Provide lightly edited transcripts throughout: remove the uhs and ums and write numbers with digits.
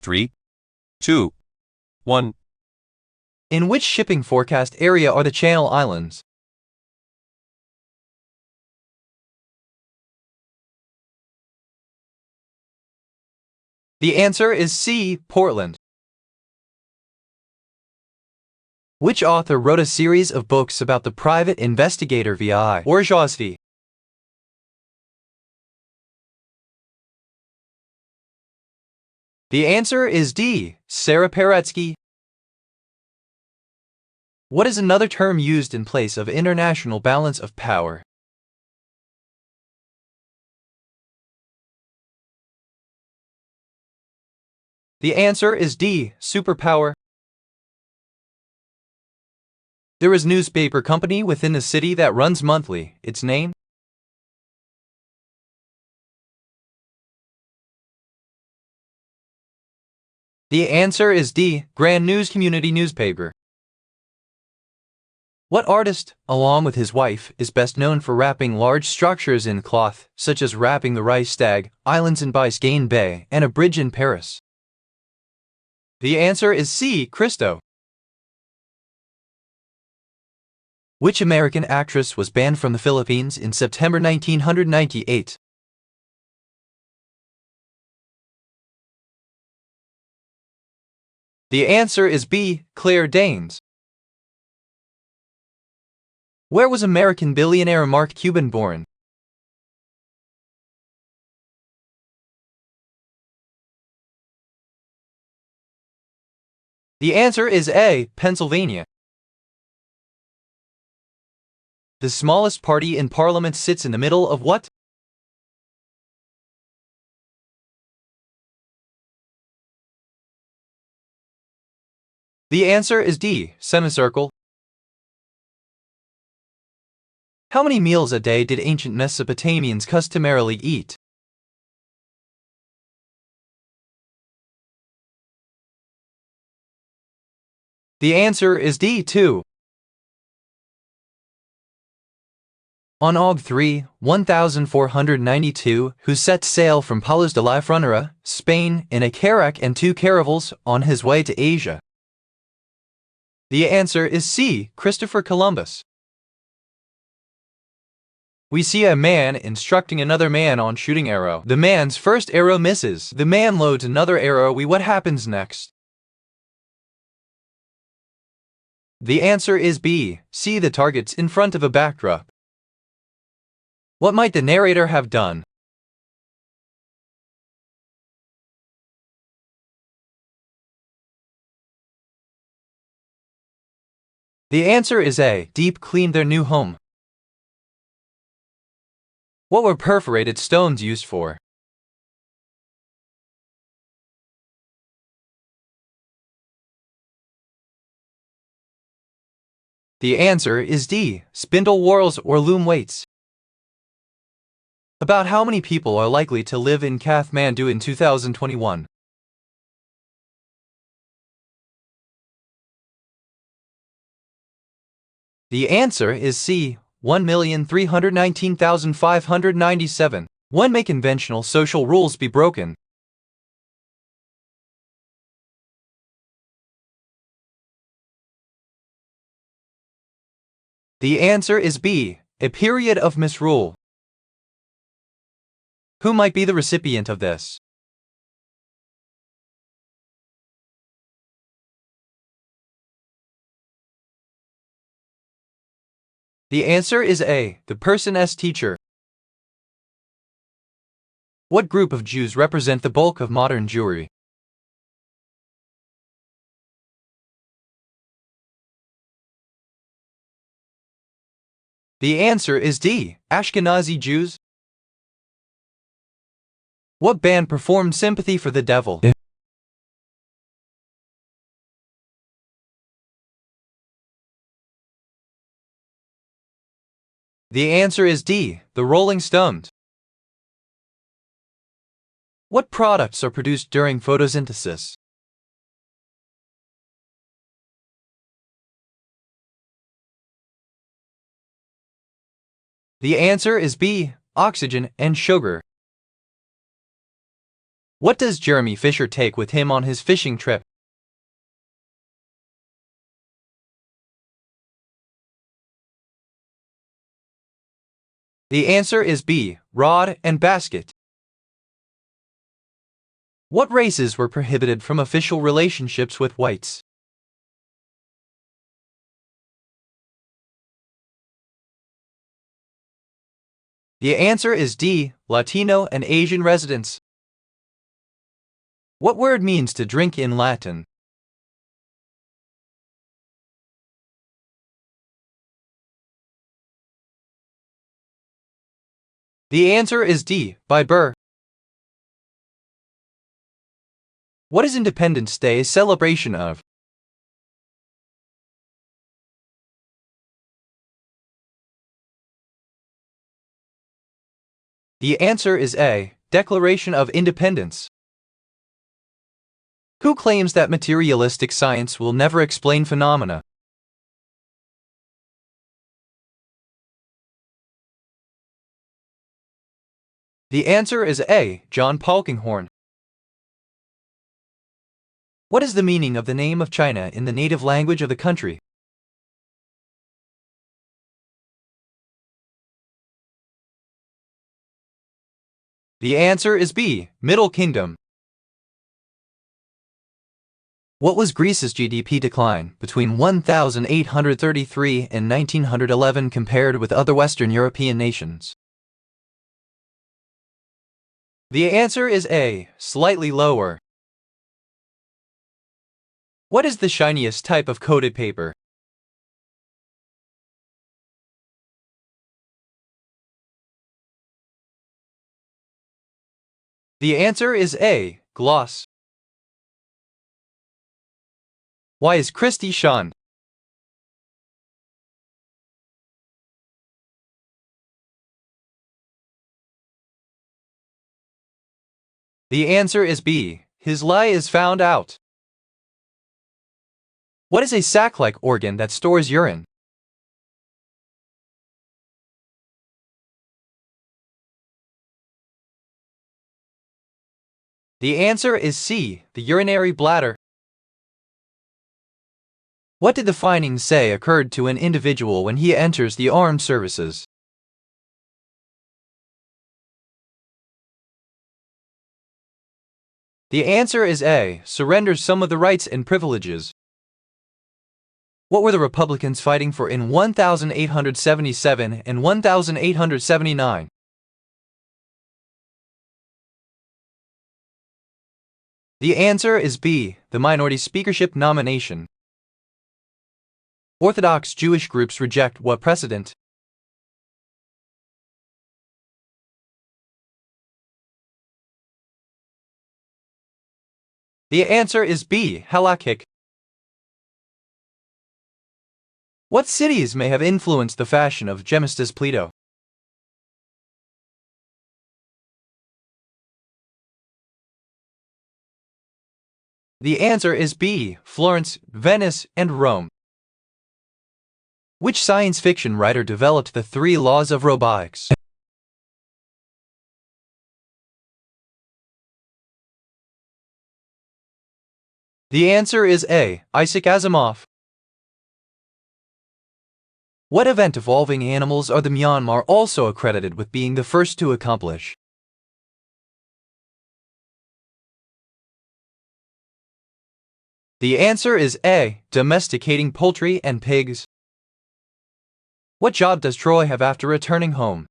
3, 2, 1. In which shipping forecast area are the Channel Islands? The answer is C. Portland. Which author wrote a series of books about the private investigator V.I. Warshawski? The answer is D. Sarah Paretsky. What is another term used in place of international balance of power? The answer is D. Superpower. There is a newspaper company within the city that runs monthly. Its name? The answer is D. Grand News Community Newspaper. What artist, along with his wife, is best known for wrapping large structures in cloth, such as wrapping the Reichstag, islands in Biscayne Bay, and a bridge in Paris? The answer is C. Christo. Which American actress was banned from the Philippines in September 1998? The answer is B. Claire Danes. Where was American billionaire Mark Cuban born? The answer is A. Pennsylvania. The smallest party in Parliament sits in the middle of what? The answer is D. Semicircle. How many meals a day did ancient Mesopotamians customarily eat? The answer is D. 2. On Aug 3, 1492, who set sail from Palos de la Frontera, Spain, in a carrack and 2 caravels on his way to Asia? The answer is C. Christopher Columbus. We see a man instructing another man on shooting arrow. The man's first arrow misses. The man loads another arrow. What happens next? The answer is B. See the targets in front of a backdrop. What might the narrator have done? The answer is A. Deep cleaned their new home. What were perforated stones used for? The answer is D. Spindle whorls or loom weights. About how many people are likely to live in Kathmandu in 2021? The answer is C. 1,319,597. When may conventional social rules be broken? The answer is B. A period of misrule. Who might be the recipient of this? The answer is A. The person's teacher. What group of Jews represent the bulk of modern Jewry? The answer is D. Ashkenazi Jews. What band performed Sympathy for the Devil? The answer is D. The Rolling Stones. What products are produced during photosynthesis? The answer is B. Oxygen and sugar. What does Jeremy Fisher take with him on his fishing trip? The answer is B, rod and basket. What races were prohibited from official relationships with whites? The answer is D, Latino and Asian residents. What word means to drink in Latin? The answer is D, by Burr. What is Independence Day a celebration of? The answer is A, Declaration of Independence. Who claims that materialistic science will never explain phenomena? The answer is A, John Polkinghorne. What is the meaning of the name of China in the native language of the country? The answer is B, Middle Kingdom. What was Greece's GDP decline between 1833 and 1911 compared with other Western European nations? The answer is A, slightly lower. What is the shiniest type of coated paper? The answer is A, gloss. Why is Christie shunned? The answer is B, his lie is found out. What is a sac-like organ that stores urine? The answer is C, the urinary bladder. What did the findings say occurred to an individual when he enters the armed services? The answer is A, surrenders some of the rights and privileges. What were the Republicans fighting for in 1877 and 1879? The answer is B, the minority speakership nomination. Orthodox Jewish groups reject what precedent? The answer is B, halakhic. What cities may have influenced the fashion of Gemistus Plato? The answer is B, Florence, Venice, and Rome. Which science fiction writer developed the 3 laws of robotics? The answer is A, Isaac Asimov. What event involving animals are the Myanmar also accredited with being the first to accomplish? The answer is A, domesticating poultry and pigs. What job does Troy have after returning home?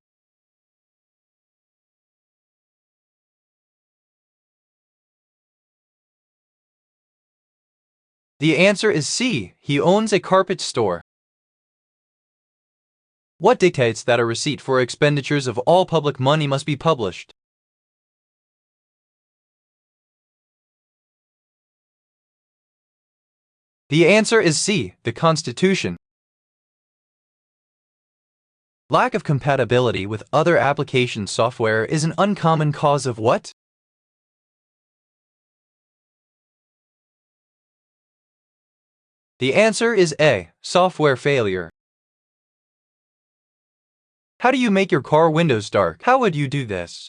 The answer is C, he owns a carpet store. What dictates that a receipt for expenditures of all public money must be published? The answer is C, the Constitution. Lack of compatibility with other application software is an uncommon cause of what? The answer is A, software failure. How do you make your car windows dark? How would you do this?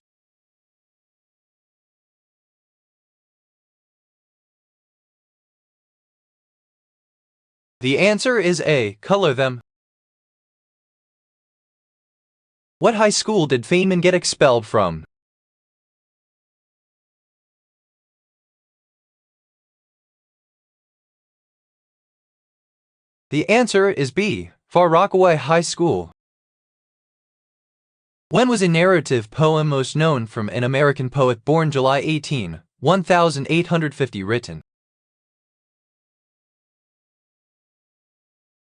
The answer is A. Color them. What high school did Feynman get expelled from? The answer is B. Far Rockaway High School. When was a narrative poem most known from an American poet born July 18, 1850 written?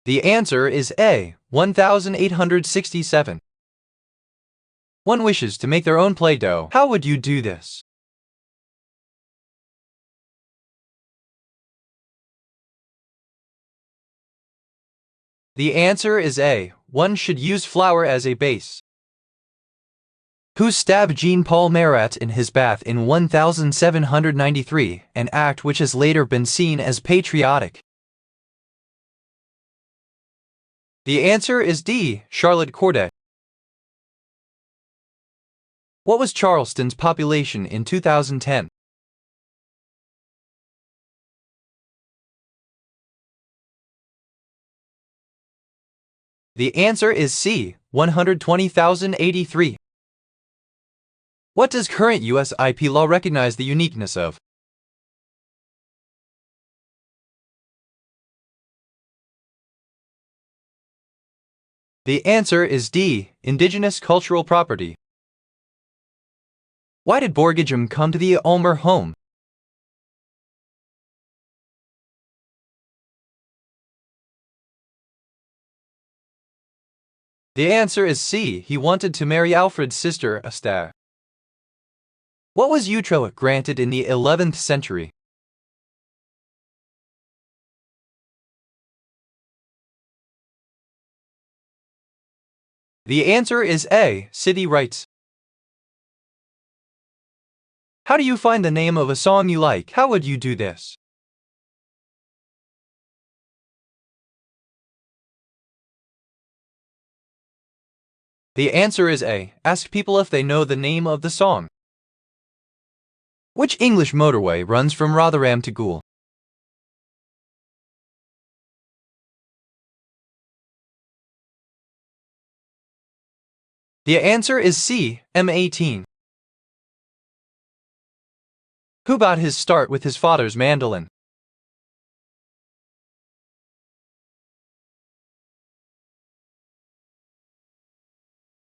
The answer is A. 1867. One wishes to make their own Play-Doh. How would you do this? The answer is A. One should use flour as a base. Who stabbed Jean-Paul Marat in his bath in 1793, an act which has later been seen as patriotic? The answer is D. Charlotte Corday. What was Charleston's population in 2010? The answer is C. 120,083. What does current U.S. IP law recognize the uniqueness of? The answer is D. Indigenous cultural property. Why did Borgejam come to the Ulmer home? The answer is C. He wanted to marry Alfred's sister, Esther. What was Utrecht granted in the 11th century? The answer is A. City rights. How do you find the name of a song you like? How would you do this? The answer is A. Ask people if they know the name of the song. Which English motorway runs from Rotherham to Goole? The answer is C. M18. Who got his start with his father's mandolin?